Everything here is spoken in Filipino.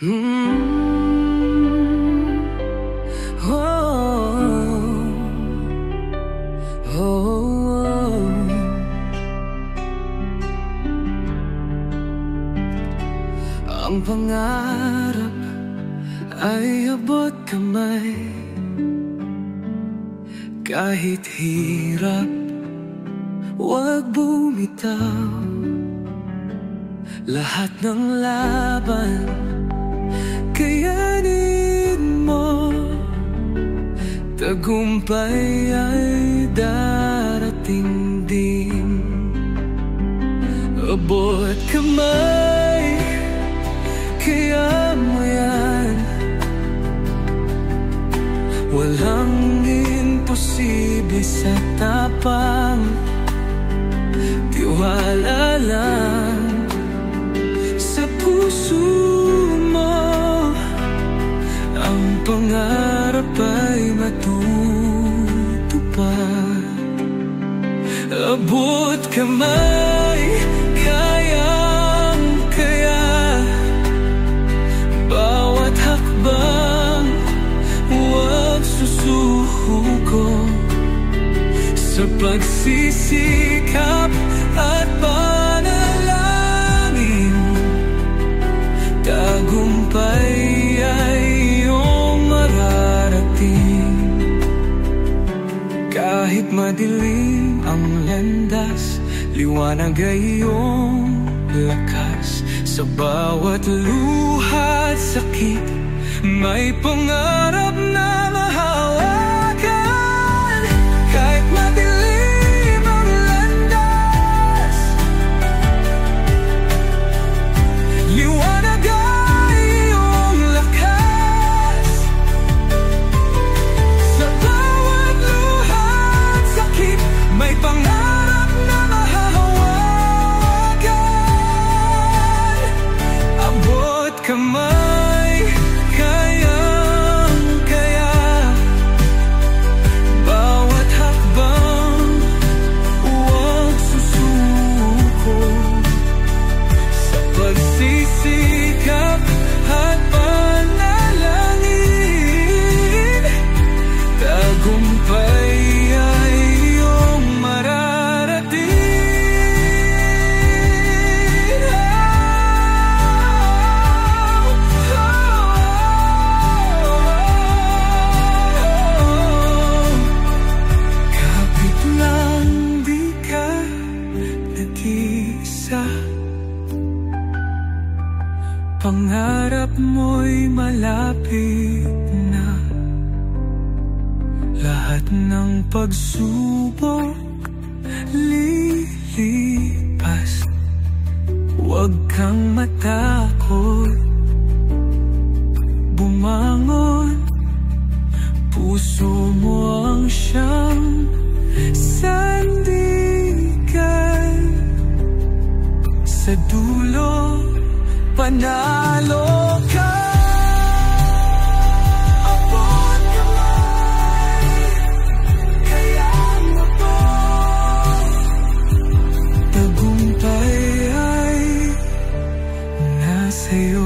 Ang pangarap ay abot kamay, kahit hirap, huwag bumitaw. Lahat ng laban, kayanin mo. Tagumpay ay darating din. Abot kamay, kaya mo yan. Walang imposible sa tapang. Tiwala lang sa puso mo. Ang pangarap ay matutupad. Abot kamay, kayang-kaya. Bawat hakbang, huwag susuko. Sa pagsisikap at panalangin, tagumpay ay iyong mararating. Kahit madilim ang landas, liwanag ay iyong lakas. Sa bawat luha at sakit, may pangarap na mahawakan. Kahit madilim ang landas, liwanag ay iyong lakas. Sa bawat luha at sakit, may pangarap na mahahawakan. Abot kamay, kayang-kaya. Bawat hakbang, huwag susuko. Sa pagsisikap at panalangin, tagumpay ay iyong mararating. Kapit lang, di ka nag-iisa. Pangarap mo'y malapit na. Lahat ng pagsubok lilipas. Huwag kang matakot, bumangon. Puso mo ang siyang sandigan. Sa dulo, panalo ka. Abot kamay, kaya mo to. Tagumpay ay nasa'yo.